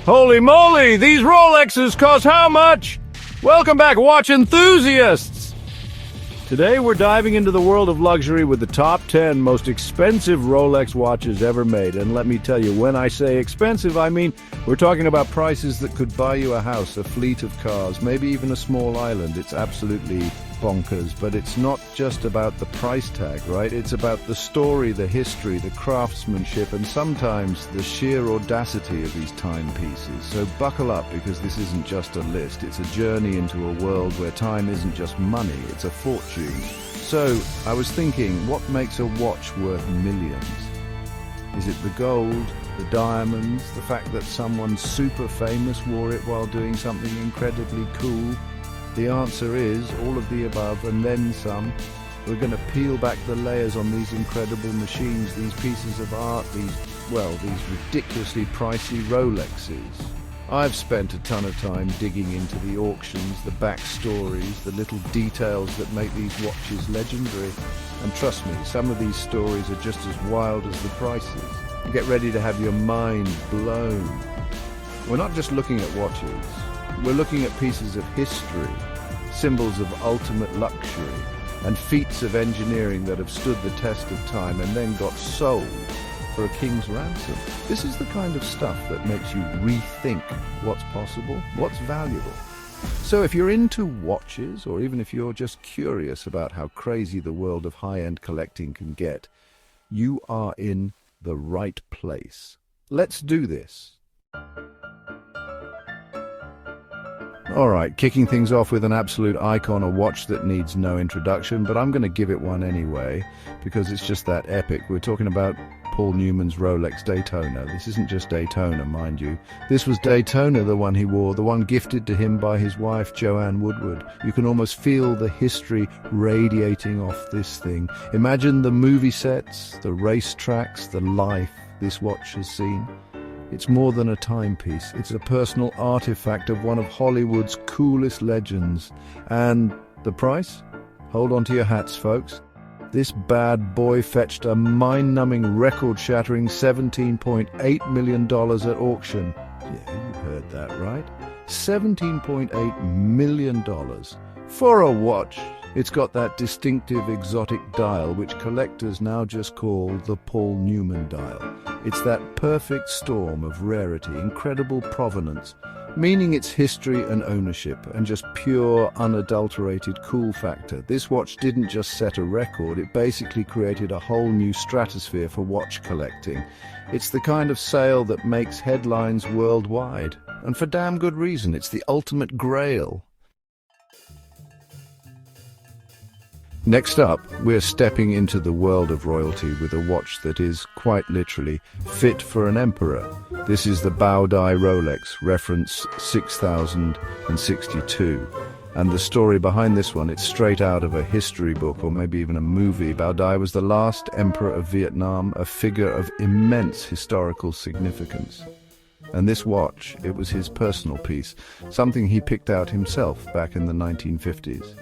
Holy moly, these Rolexes cost how much? Welcome back, watch enthusiasts! Today we're diving into the world of luxury with the top 10 most expensive Rolex watches ever made. And let me tell you, when I say expensive, I mean we're talking about prices that could buy you a house, a fleet of cars, maybe even a small island. It's absolutely bonkers, but it's not just about the price tag, right? It's about the story, the history, the craftsmanship, and sometimes the sheer audacity of these timepieces. So buckle up, because this isn't just a list. It's a journey into a world where time isn't just money, it's a fortune. So I was thinking, what makes a watch worth millions? Is it the gold, the diamonds, the fact that someone super famous wore it while doing something incredibly cool? The answer is all of the above and then some. We're going to peel back the layers on these incredible machines, these pieces of art, these ridiculously pricey Rolexes. I've spent a ton of time digging into the auctions, the backstories, the little details that make these watches legendary. And trust me, some of these stories are just as wild as the prices. Get ready to have your mind blown. We're not just looking at watches. We're looking at pieces of history, symbols of ultimate luxury, and feats of engineering that have stood the test of time and then got sold for a king's ransom. This is the kind of stuff that makes you rethink what's possible, what's valuable. So if you're into watches, or even if you're just curious about how crazy the world of high-end collecting can get, you are in the right place. Let's do this. Alright, kicking things off with an absolute icon, a watch that needs no introduction, but I'm going to give it one anyway, because it's just that epic. We're talking about Paul Newman's Rolex Daytona. This isn't just Daytona, mind you. This was Daytona, the one he wore, the one gifted to him by his wife, Joanne Woodward. You can almost feel the history radiating off this thing. Imagine the movie sets, the racetracks, the life this watch has seen. It's more than a timepiece. It's a personal artifact of one of Hollywood's coolest legends. And the price? Hold on to your hats, folks. This bad boy fetched a mind-numbing, record-shattering $17.8 million at auction. Yeah, you heard that right. $17.8 million. For a watch. It's got that distinctive exotic dial which collectors now just call the Paul Newman dial. It's that perfect storm of rarity, incredible provenance, meaning its history and ownership, and just pure, unadulterated cool factor. This watch didn't just set a record, it basically created a whole new stratosphere for watch collecting. It's the kind of sale that makes headlines worldwide. And for damn good reason. It's the ultimate grail. Next up, we're stepping into the world of royalty with a watch that is, quite literally, fit for an emperor. This is the Bao Dai Rolex, reference 6062. And the story behind this one, it's straight out of a history book or maybe even a movie. Bao Dai was the last emperor of Vietnam, a figure of immense historical significance. And this watch, it was his personal piece, something he picked out himself back in the 1950s.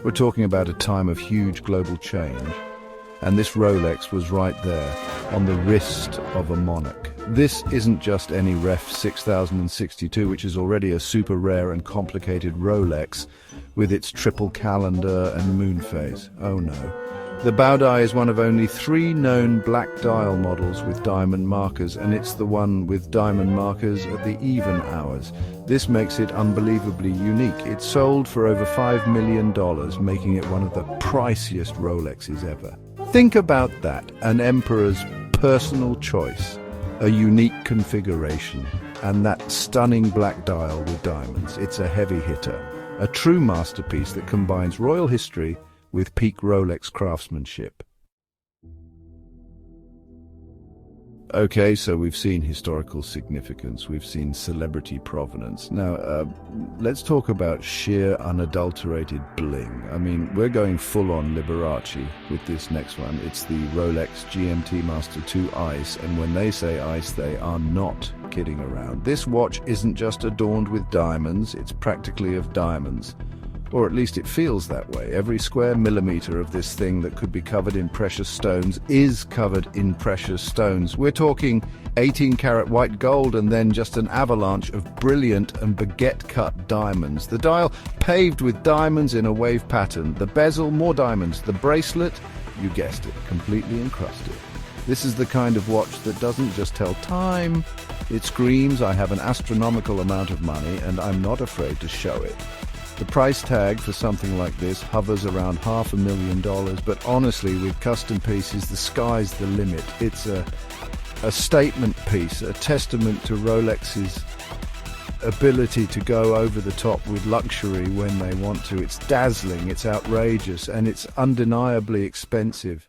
We're talking about a time of huge global change, and this Rolex was right there, on the wrist of a monarch. This isn't just any Ref 6062, which is already a super rare and complicated Rolex, with its triple calendar and moon phase. Oh no. The Bao Dai is one of only 3 known black dial models with diamond markers, and it's the one with diamond markers at the even hours. This makes it unbelievably unique. It sold for over $5 million, making it one of the priciest Rolexes ever. Think about that, an emperor's personal choice, a unique configuration, and that stunning black dial with diamonds. It's a heavy hitter, a true masterpiece that combines royal history with peak Rolex craftsmanship. Okay, so we've seen historical significance, we've seen celebrity provenance. Now, let's talk about sheer unadulterated bling. I mean, we're going full-on Liberace with this next one. It's the Rolex GMT-Master II Ice, and when they say ice, they are not kidding around. This watch isn't just adorned with diamonds, it's practically of diamonds. Or at least it feels that way. Every square millimeter of this thing that could be covered in precious stones is covered in precious stones. We're talking 18-karat white gold and then just an avalanche of brilliant and baguette-cut diamonds. The dial paved with diamonds in a wave pattern. The bezel, more diamonds. The bracelet, you guessed it, completely encrusted. This is the kind of watch that doesn't just tell time. It screams, I have an astronomical amount of money and I'm not afraid to show it. The price tag for something like this hovers around $500,000, but honestly, with custom pieces, the sky's the limit. It's a statement piece, a testament to Rolex's ability to go over the top with luxury when they want to. It's dazzling, it's outrageous, and it's undeniably expensive.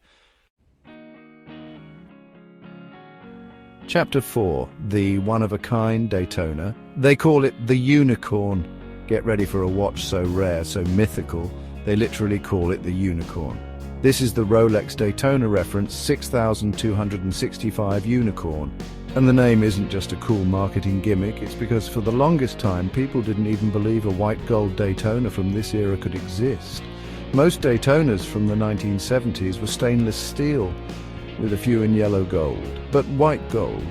Chapter 4, the one-of-a-kind Daytona. They call it the Unicorn. Get ready for a watch so rare, so mythical, they literally call it the Unicorn. This is the Rolex Daytona reference 6265 Unicorn. And the name isn't just a cool marketing gimmick, it's because for the longest time people didn't even believe a white gold Daytona from this era could exist. Most Daytonas from the 1970s were stainless steel, with a few in yellow gold. But white gold,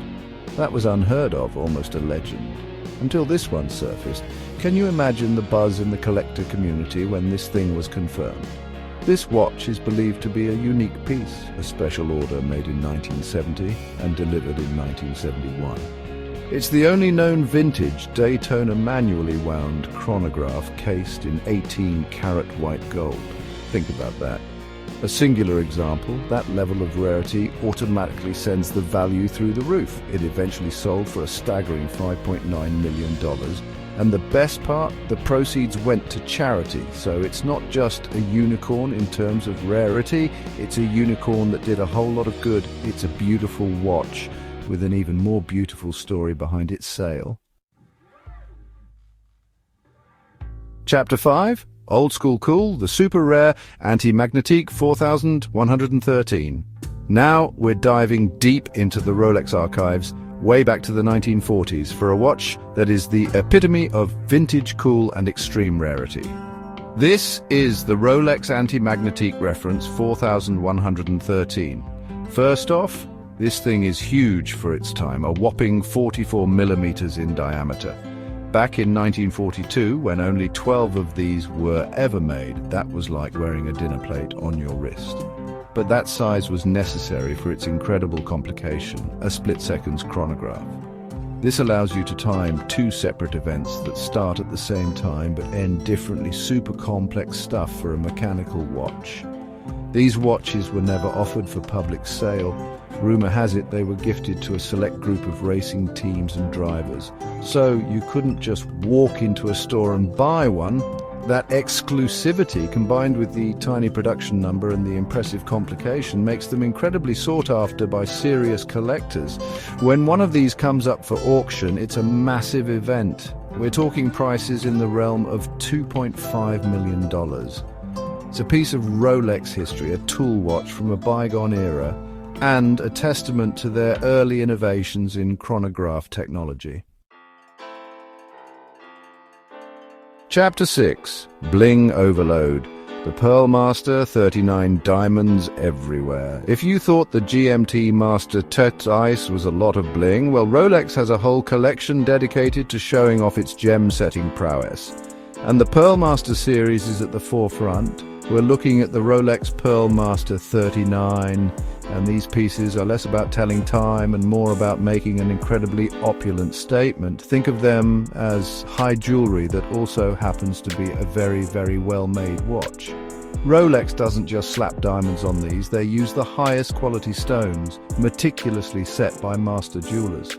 that was unheard of, almost a legend. Until this one surfaced. Can you imagine the buzz in the collector community when this thing was confirmed? This watch is believed to be a unique piece, a special order made in 1970 and delivered in 1971. It's the only known vintage Daytona manually wound chronograph cased in 18-karat white gold. Think about that. A singular example, that level of rarity automatically sends the value through the roof. It eventually sold for a staggering $5.9 million. And the best part, the proceeds went to charity. So it's not just a unicorn in terms of rarity, it's a unicorn that did a whole lot of good. It's a beautiful watch with an even more beautiful story behind its sale. Chapter 5, Old School Cool, the super rare Anti-Magnetique 4113. Now we're diving deep into the Rolex archives, way back to the 1940s, for a watch that is the epitome of vintage cool and extreme rarity. This is the Rolex Anti-Magnetique reference 4113. First off, this thing is huge for its time, a whopping 44 millimeters in diameter. Back in 1942, when only 12 of these were ever made, that was like wearing a dinner plate on your wrist. But that size was necessary for its incredible complication, a split-seconds chronograph. This allows you to time two separate events that start at the same time but end differently, super complex stuff for a mechanical watch. These watches were never offered for public sale. Rumor has it they were gifted to a select group of racing teams and drivers. So you couldn't just walk into a store and buy one. That exclusivity, combined with the tiny production number and the impressive complication, makes them incredibly sought after by serious collectors. When one of these comes up for auction, it's a massive event. We're talking prices in the realm of $2.5 million. It's a piece of Rolex history, a tool watch from a bygone era, and a testament to their early innovations in chronograph technology. Chapter 6, Bling Overload. The Pearlmaster 39 diamonds everywhere. If you thought the GMT-Master II Ice was a lot of bling, well, Rolex has a whole collection dedicated to showing off its gem-setting prowess. And the Pearlmaster series is at the forefront. We're looking at the Rolex Pearlmaster 39, and these pieces are less about telling time and more about making an incredibly opulent statement. Think of them as high jewelry that also happens to be a very, very well-made watch. Rolex doesn't just slap diamonds on these, they use the highest quality stones, meticulously set by master jewelers.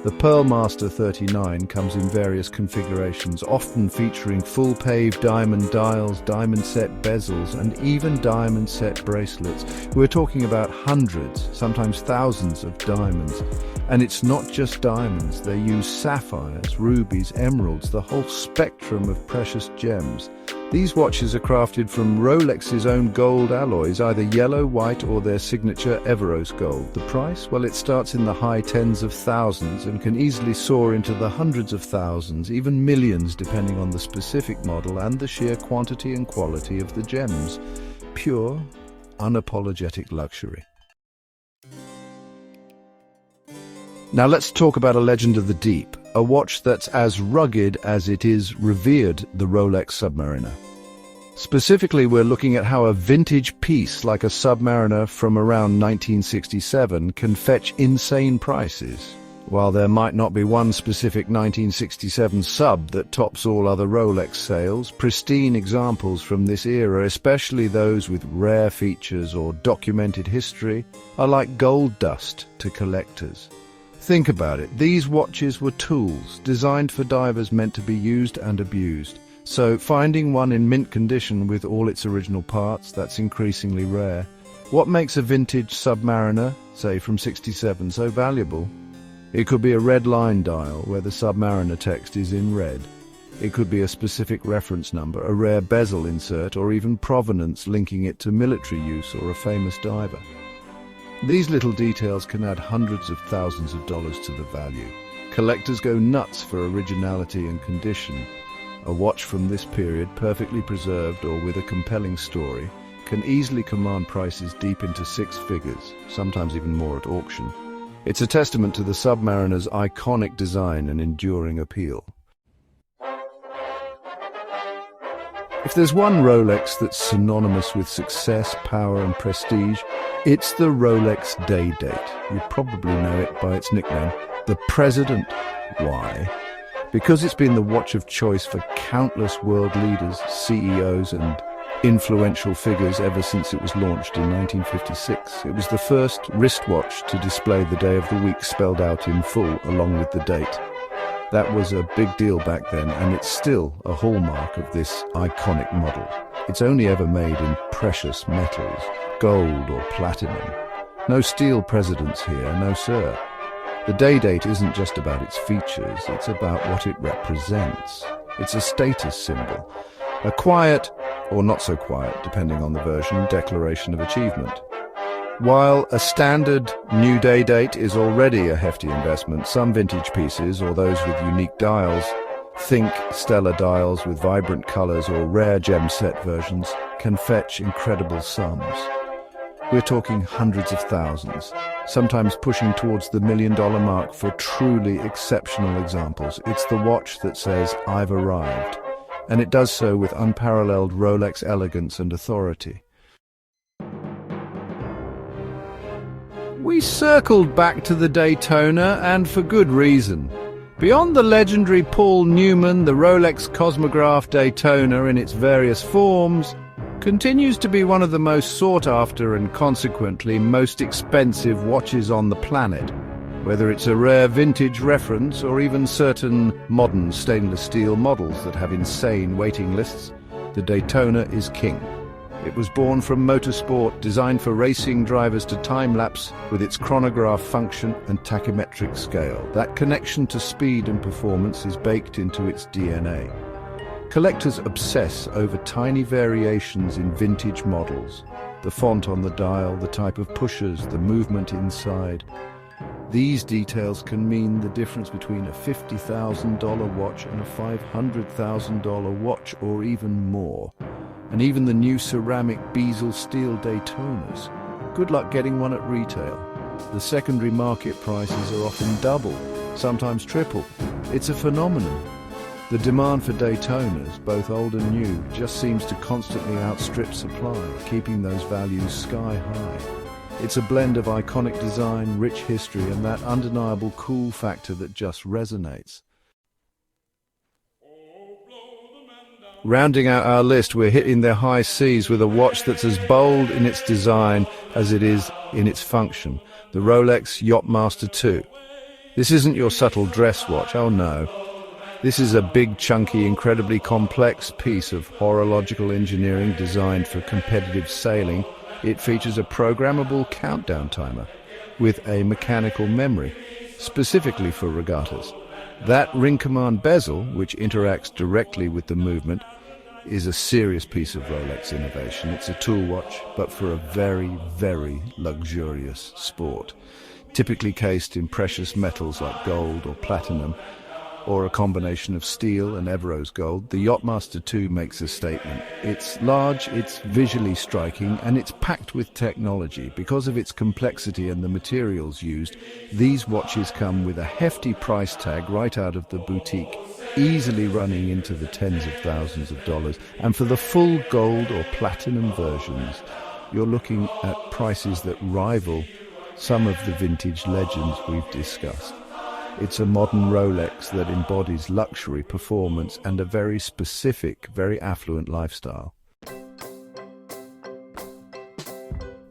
The Pearlmaster 39 comes in various configurations, often featuring full-paved diamond dials, diamond-set bezels, and even diamond-set bracelets. We're talking about hundreds, sometimes thousands of diamonds. And it's not just diamonds, they use sapphires, rubies, emeralds, the whole spectrum of precious gems. These watches are crafted from Rolex's own gold alloys, either yellow, white or their signature Everose gold. The price? Well, it starts in the high tens of thousands and can easily soar into the hundreds of thousands, even millions, depending on the specific model and the sheer quantity and quality of the gems. Pure, unapologetic luxury. Now let's talk about a legend of the deep, a watch that's as rugged as it is revered, the Rolex Submariner. Specifically, we're looking at how a vintage piece like a Submariner from around 1967 can fetch insane prices. While there might not be one specific 1967 sub that tops all other Rolex sales, pristine examples from this era, especially those with rare features or documented history, are like gold dust to collectors. Think about it. These watches were tools designed for divers meant to be used and abused. So finding one in mint condition with all its original parts, that's increasingly rare. What makes a vintage Submariner, say from '67, so valuable? It could be a red line dial where the Submariner text is in red. It could be a specific reference number, a rare bezel insert, or even provenance linking it to military use or a famous diver. These little details can add hundreds of thousands of dollars to the value. Collectors go nuts for originality and condition. A watch from this period, perfectly preserved or with a compelling story, can easily command prices deep into six figures, sometimes even more at auction. It's a testament to the Submariner's iconic design and enduring appeal. If there's one Rolex that's synonymous with success, power and prestige, it's the Rolex Day-Date. You probably know it by its nickname, the President. Why? Because it's been the watch of choice for countless world leaders, CEOs and influential figures ever since it was launched in 1956. It was the first wristwatch to display the day of the week spelled out in full along with the date. That was a big deal back then, and it's still a hallmark of this iconic model. It's only ever made in precious metals, gold or platinum. No steel presidents here, no sir. The Day-Date isn't just about its features, it's about what it represents. It's a status symbol, a quiet, or not so quiet, depending on the version, declaration of achievement. While a standard new Day-Date is already a hefty investment, some vintage pieces, or those with unique dials, think stellar dials with vibrant colors or rare gem set versions, can fetch incredible sums. We're talking hundreds of thousands, sometimes pushing towards the $1 million mark for truly exceptional examples. It's the watch that says, "I've arrived," and it does so with unparalleled Rolex elegance and authority. We circled back to the Daytona, and for good reason. Beyond the legendary Paul Newman, the Rolex Cosmograph Daytona in its various forms continues to be one of the most sought-after and consequently most expensive watches on the planet. Whether it's a rare vintage reference or even certain modern stainless steel models that have insane waiting lists, the Daytona is king. It was born from motorsport, designed for racing drivers to time-lapse with its chronograph function and tachymetric scale. That connection to speed and performance is baked into its DNA. Collectors obsess over tiny variations in vintage models. The font on the dial, the type of pushers, the movement inside. These details can mean the difference between a $50,000 watch and a $500,000 watch, or even more. And even the new ceramic bezel steel Daytonas. Good luck getting one at retail. The secondary market prices are often double, sometimes triple. It's a phenomenon. The demand for Daytonas, both old and new, just seems to constantly outstrip supply, keeping those values sky high. It's a blend of iconic design, rich history, and that undeniable cool factor that just resonates. Rounding out our list, we're hitting the high seas with a watch that's as bold in its design as it is in its function, the Rolex Yacht-Master II. This isn't your subtle dress watch, oh no. This is a big, chunky, incredibly complex piece of horological engineering designed for competitive sailing. It features a programmable countdown timer with a mechanical memory. specifically for regattas. That ring command bezel, which interacts directly with the movement, is a serious piece of Rolex innovation. It's a tool watch, but for a very, very luxurious sport. Typically cased in precious metals like gold or platinum, or a combination of steel and Everose gold, the Yacht-Master II makes a statement. It's large, it's visually striking, and it's packed with technology. Because of its complexity and the materials used, these watches come with a hefty price tag right out of the boutique, easily running into the tens of thousands of dollars. And for the full gold or platinum versions, you're looking at prices that rival some of the vintage legends we've discussed. It's a modern Rolex that embodies luxury, performance, and a very specific, very affluent lifestyle.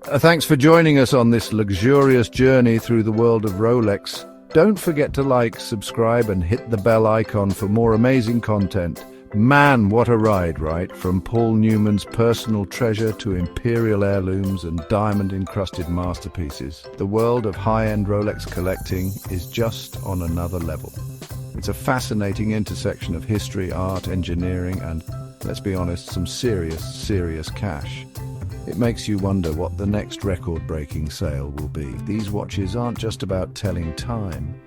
Thanks for joining us on this luxurious journey through the world of Rolex. Don't forget to like, subscribe, and hit the bell icon for more amazing content. Man, what a ride, right? From Paul Newman's personal treasure to imperial heirlooms and diamond-encrusted masterpieces. The world of high-end Rolex collecting is just on another level. It's a fascinating intersection of history, art, engineering, and, let's be honest, some serious cash. It makes you wonder what the next record-breaking sale will be. These watches aren't just about telling time.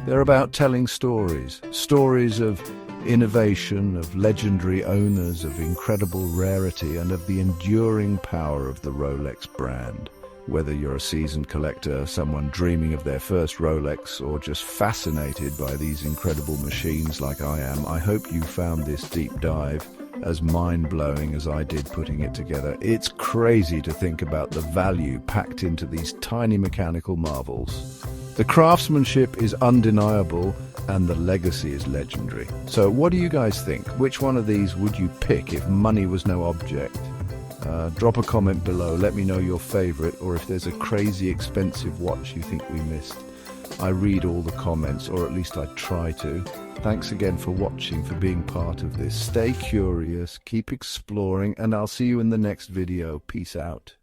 They're about telling stories. Stories of innovation, of legendary owners, of incredible rarity, and of the enduring power of the Rolex brand. Whether you're a seasoned collector, someone dreaming of their first Rolex, or just fascinated by these incredible machines like I am, I hope you found this deep dive as mind-blowing as I did putting it together. It's crazy to think about the value packed into these tiny mechanical marvels. The craftsmanship is undeniable, and the legacy is legendary. So what do you guys think? Which one of these would you pick if money was no object? Drop a comment below, let me know your favorite, or if there's a crazy expensive watch you think we missed. I read all the comments, or at least I try to. Thanks again for watching, for being part of this. Stay curious, keep exploring, and I'll see you in the next video. Peace out.